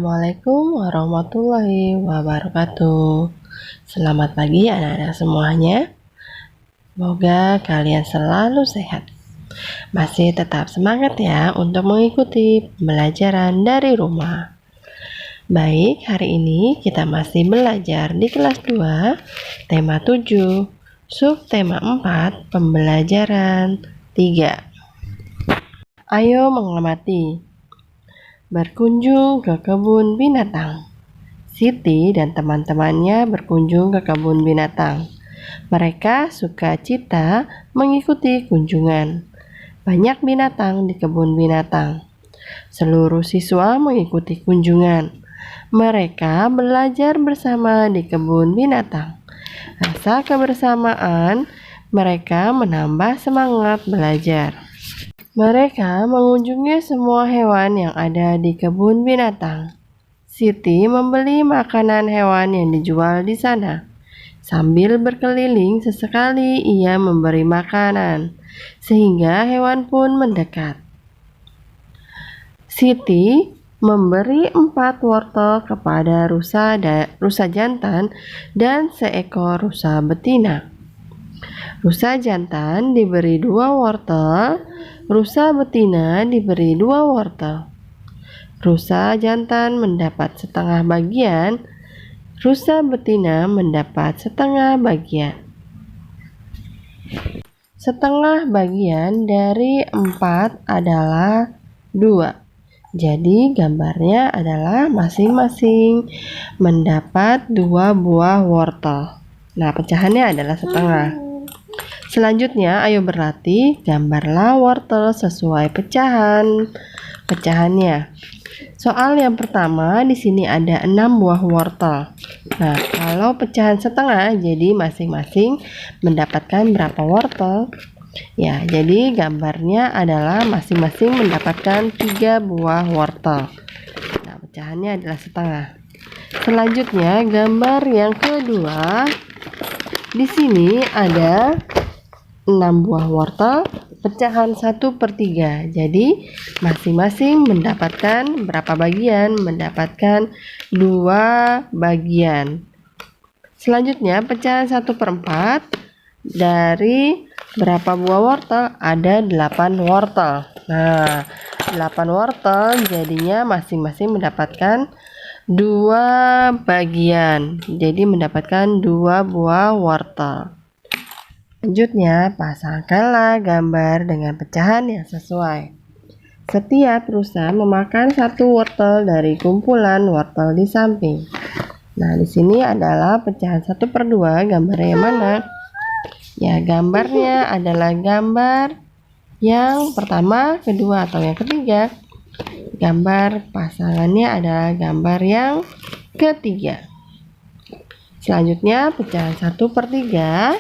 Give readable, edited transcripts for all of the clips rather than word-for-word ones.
Assalamualaikum warahmatullahi wabarakatuh. Selamat pagi anak-anak semuanya. Semoga kalian selalu sehat. Masih tetap semangat ya untuk mengikuti pembelajaran dari rumah. Baik, hari ini kita masih belajar di kelas 2, tema 7, subtema 4, pembelajaran 3. Ayo mengamati. Berkunjung ke kebun binatang. Siti dan teman-temannya berkunjung ke kebun binatang. Mereka suka cita mengikuti kunjungan. Banyak binatang di kebun binatang. Seluruh siswa mengikuti kunjungan. Mereka belajar bersama di kebun binatang. Rasa kebersamaan mereka menambah semangat belajar. Mereka mengunjungi semua hewan yang ada di kebun binatang. Siti membeli makanan hewan yang dijual di sana. Sambil berkeliling, sesekali ia memberi makanan, sehingga hewan pun mendekat. Siti memberi 4 wortel kepada rusa jantan dan seekor rusa betina. Rusa jantan diberi 2 wortel, rusa betina diberi 2 wortel. Rusa jantan mendapat setengah bagian, rusa betina mendapat setengah bagian. Setengah bagian dari 4 adalah 2. Jadi gambarnya adalah masing-masing mendapat 2 buah wortel. Nah, pecahannya adalah setengah. Selanjutnya, ayo berlatih gambarlah wortel sesuai pecahannya. Soal yang pertama, di sini ada 6 buah wortel. Nah, kalau pecahan setengah, jadi masing-masing mendapatkan berapa wortel? Ya, jadi gambarnya adalah masing-masing mendapatkan 3 buah wortel. Nah, pecahannya adalah setengah. Selanjutnya, gambar yang kedua. Di sini ada 6 buah wortel, pecahan 1/3. Jadi masing-masing mendapatkan berapa bagian? Mendapatkan 2 bagian. Selanjutnya pecahan 1/4 dari berapa buah wortel? Ada 8 wortel. Nah, 8 wortel jadinya masing-masing mendapatkan 2 bagian. Jadi mendapatkan 2 buah wortel. Selanjutnya, pasangkanlah gambar dengan pecahan yang sesuai. Setiap rusa memakan 1 wortel dari kumpulan wortel di samping. Nah, di sini adalah pecahan 1/2. Gambarnya yang mana? Ya, gambarnya adalah gambar yang pertama, kedua, atau yang ketiga. Gambar pasangannya adalah gambar yang ketiga. Selanjutnya, pecahan 1/3.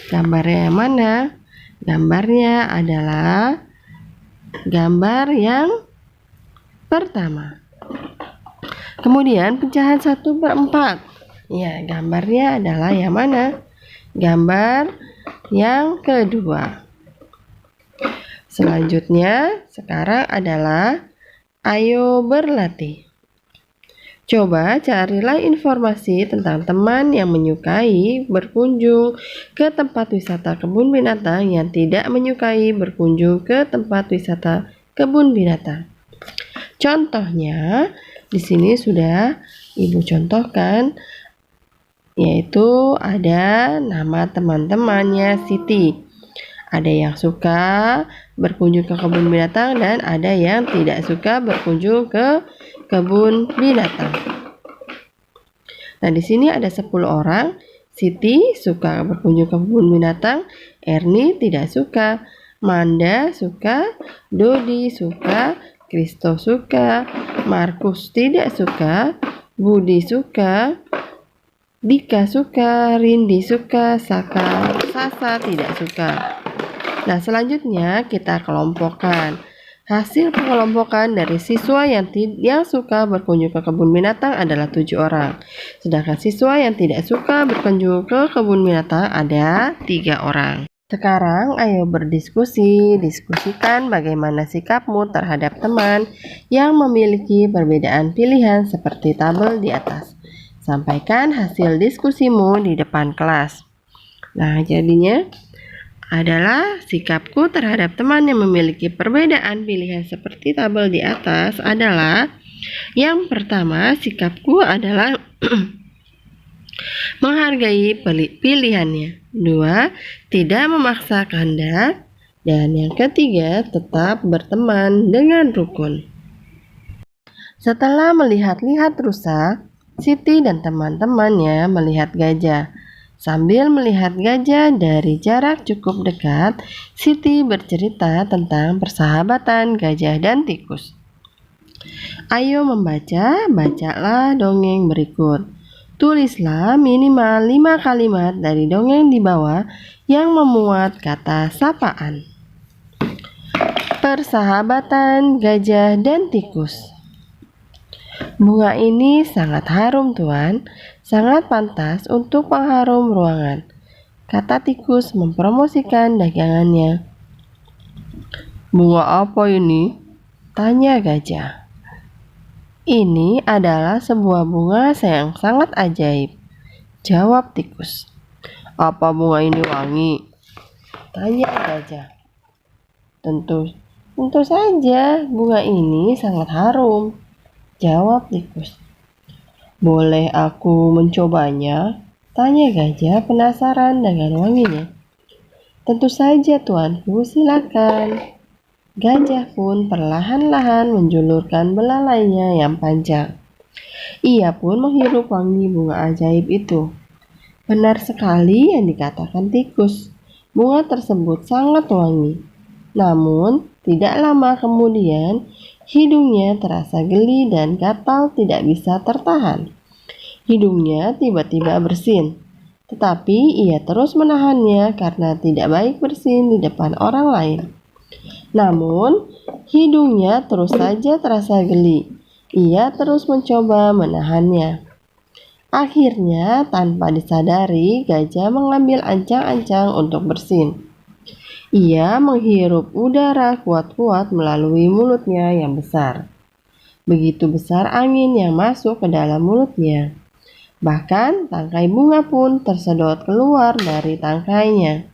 Gambarnya yang mana? Gambarnya adalah gambar yang pertama. Kemudian pecahan 1/4. Ya, gambarnya adalah yang mana? Gambar yang kedua. Selanjutnya, sekarang adalah ayo berlatih. Coba carilah informasi tentang teman yang menyukai berkunjung ke tempat wisata kebun binatang yang tidak menyukai berkunjung ke tempat wisata kebun binatang. Contohnya, di sini sudah Ibu contohkan, yaitu ada nama teman-temannya Siti. Ada yang suka berkunjung ke kebun binatang dan ada yang tidak suka berkunjung ke kebun binatang. Nah, di sini ada 10 orang. Siti suka berkunjung ke kebun binatang, Erni tidak suka, Manda suka, Dodi suka, Kristo suka, Markus tidak suka, Budi suka, Dika suka, Rindi suka, Sasa tidak suka. Nah, selanjutnya kita kelompokkan. Hasil pengelompokan dari siswa yang suka berkunjung ke kebun binatang adalah 7 orang. Sedangkan siswa yang tidak suka berkunjung ke kebun binatang ada 3 orang. Sekarang ayo diskusikan bagaimana sikapmu terhadap teman yang memiliki perbedaan pilihan seperti tabel di atas. Sampaikan hasil diskusimu di depan kelas. Nah, jadinya adalah sikapku terhadap teman yang memiliki perbedaan pilihan seperti tabel di atas adalah yang pertama, sikapku adalah menghargai pilihannya. 2. Tidak memaksa kehendak. Dan yang ketiga, tetap berteman dengan rukun. Setelah melihat-lihat rusa, Siti dan teman-temannya melihat gajah. Sambil melihat gajah dari jarak cukup dekat, Siti bercerita tentang persahabatan gajah dan tikus. Ayo membaca, bacalah dongeng berikut. Tulislah minimal 5 kalimat dari dongeng di bawah yang memuat kata sapaan. Persahabatan gajah dan tikus. Bunga ini sangat harum, Tuan. Sangat pantas untuk pengharum ruangan, kata tikus mempromosikan dagangannya. Bunga apa ini? Tanya gajah. Ini adalah sebuah bunga yang sangat ajaib, jawab tikus. Apa bunga ini wangi? Tanya gajah. Tentu saja bunga ini sangat harum, jawab tikus. Boleh aku mencobanya? Tanya gajah penasaran dengan wanginya. Tentu saja tuanku, silakan. Gajah pun perlahan-lahan menjulurkan belalainya yang panjang. Ia pun menghirup wangi bunga ajaib itu. Benar sekali yang dikatakan tikus. Bunga tersebut sangat wangi. Namun, tidak lama kemudian, hidungnya terasa geli dan gatal tidak bisa tertahan. Hidungnya tiba-tiba bersin. Tetapi ia terus menahannya karena tidak baik bersin di depan orang lain. Namun, hidungnya terus saja terasa geli. Ia terus mencoba menahannya. Akhirnya, tanpa disadari, gajah mengambil ancang-ancang untuk bersin. Ia menghirup udara kuat-kuat melalui mulutnya yang besar. Begitu besar angin yang masuk ke dalam mulutnya. Bahkan, tangkai bunga pun tersedot keluar dari tangkainya.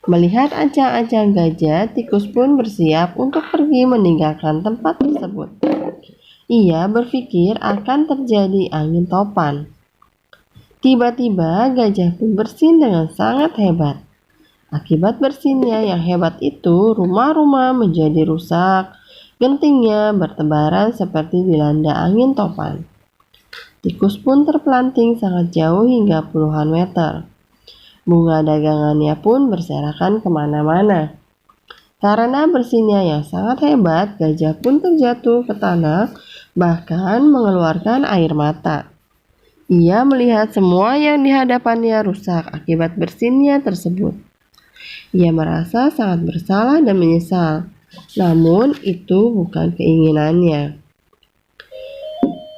Melihat ancang-ancang gajah, tikus pun bersiap untuk pergi meninggalkan tempat tersebut. Ia berpikir akan terjadi angin topan. Tiba-tiba gajah pun bersin dengan sangat hebat. Akibat bersinnya yang hebat itu, rumah-rumah menjadi rusak, gentingnya bertebaran seperti dilanda angin topan. Tikus pun terpelanting sangat jauh hingga puluhan meter. Bunga dagangannya pun berserakan kemana-mana. Karena bersinnya yang sangat hebat, gajah pun terjatuh ke tanah, bahkan mengeluarkan air mata. Ia melihat semua yang di hadapannya rusak akibat bersinnya tersebut. Ia merasa sangat bersalah dan menyesal, namun itu bukan keinginannya.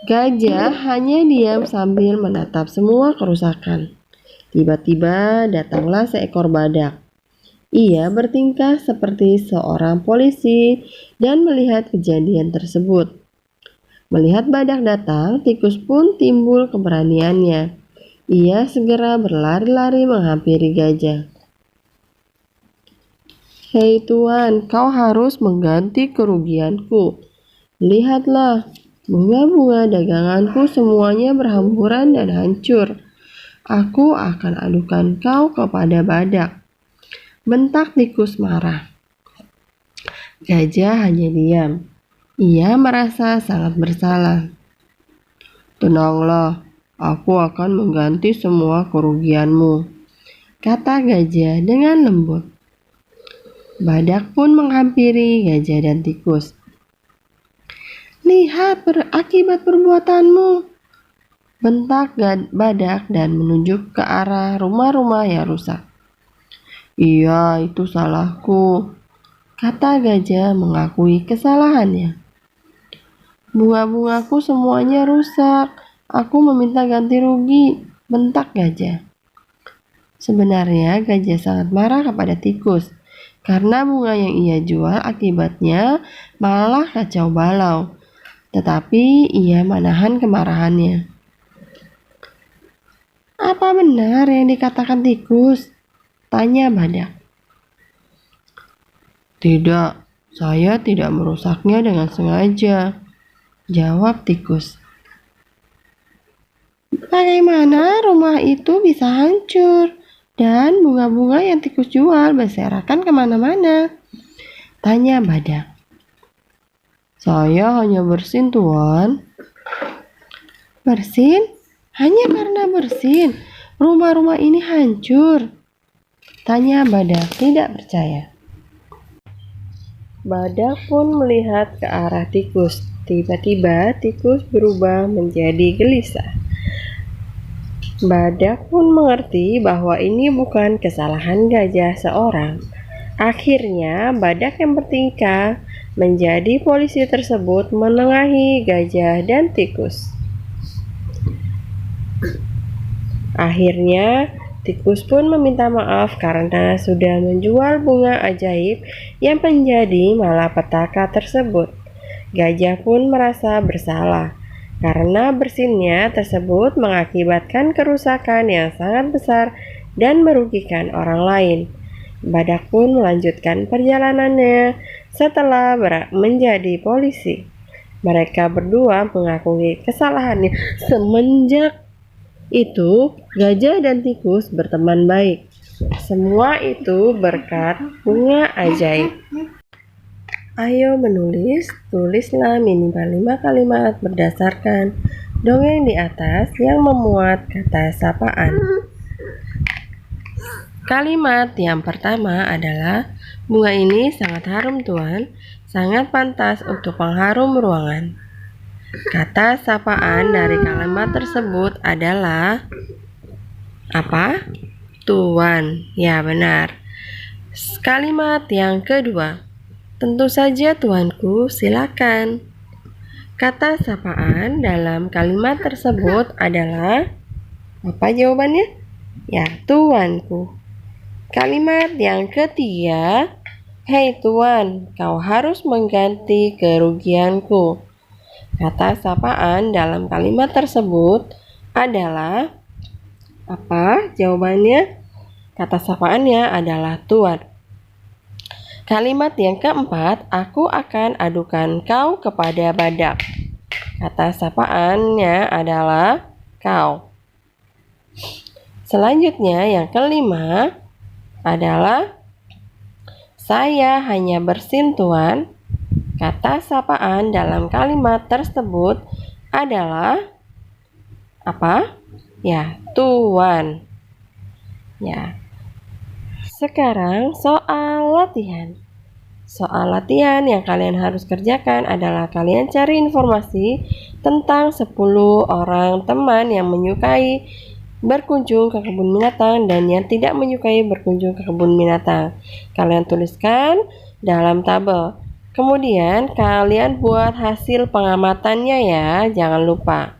Gajah hanya diam sambil menatap semua kerusakan. Tiba-tiba datanglah seekor badak. Ia bertingkah seperti seorang polisi dan melihat kejadian tersebut. Melihat badak datang, tikus pun timbul keberaniannya. Ia segera berlari-lari menghampiri gajah. Hei tuan, kau harus mengganti kerugianku. Lihatlah, bunga-bunga daganganku semuanya berhamburan dan hancur. Aku akan adukan kau kepada badak. Bentak tikus marah. Gajah hanya diam. Ia merasa sangat bersalah. Tenanglah, aku akan mengganti semua kerugianmu, kata gajah dengan lembut. Badak pun menghampiri gajah dan tikus. Lihat akibat perbuatanmu, bentak badak dan menunjuk ke arah rumah-rumah yang rusak. Iya, itu salahku, kata gajah mengakui kesalahannya. Bunga-bungaku semuanya rusak. Aku meminta ganti rugi, bentak gajah. Sebenarnya gajah sangat marah kepada tikus karena bunga yang ia jual akibatnya malah kacau balau. Tetapi ia menahan kemarahannya. "Apa benar yang dikatakan tikus?" tanya badak. "Tidak, saya tidak merusaknya dengan sengaja," jawab tikus. "Bagaimana rumah itu bisa hancur dan bunga-bunga yang tikus jual berserakan kemana-mana?" tanya badak. "Saya hanya bersin, Tuan." "Bersin? Hanya karena bersin, rumah-rumah ini hancur?" tanya badak tidak percaya. Badak pun melihat ke arah tikus. Tiba-tiba tikus berubah menjadi gelisah. Badak pun mengerti bahwa ini bukan kesalahan gajah seorang. Akhirnya badak yang bertingkah menjadi polisi tersebut menengahi gajah dan tikus. Akhirnya tikus pun meminta maaf karena sudah menjual bunga ajaib yang menjadi malapetaka tersebut. Gajah pun merasa bersalah karena bersinnya tersebut mengakibatkan kerusakan yang sangat besar dan merugikan orang lain. Badak pun melanjutkan perjalanannya setelah menjadi polisi. Mereka berdua mengakui kesalahannya. Semenjak itu, gajah dan tikus berteman baik. Semua itu berkat bunga ajaib. Ayo menulis, tulislah minimal 5 kalimat berdasarkan dongeng di atas yang memuat kata sapaan. Kalimat yang pertama adalah, "Bunga ini sangat harum, Tuan, sangat pantas untuk pengharum ruangan." Kata sapaan dari kalimat tersebut adalah apa? Tuan. Ya, benar. Kalimat yang kedua, "Tentu saja tuanku, silakan." Kata sapaan dalam kalimat tersebut adalah apa jawabannya? Ya, tuanku. Kalimat yang ketiga, "Hei tuan, kau harus mengganti kerugianku." Kata sapaan dalam kalimat tersebut adalah apa jawabannya? Kata sapaannya adalah tuan. Kalimat yang keempat, "Aku akan adukan kau kepada badak." Kata sapaannya adalah kau. Selanjutnya yang kelima adalah, "Saya hanya bersin, Tuan." Kata sapaan dalam kalimat tersebut adalah apa? Ya, Tuan. Ya. Sekarang soal latihan. Soal latihan yang kalian harus kerjakan adalah kalian cari informasi tentang 10 orang teman yang menyukai berkunjung ke kebun binatang dan yang tidak menyukai berkunjung ke kebun binatang. Kalian tuliskan dalam tabel. Kemudian kalian buat hasil pengamatannya ya, jangan lupa.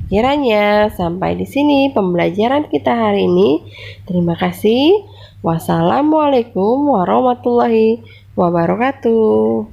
Kiranya sampai di sini pembelajaran kita hari ini. Terima kasih. Wassalamualaikum warahmatullahi wabarakatuh.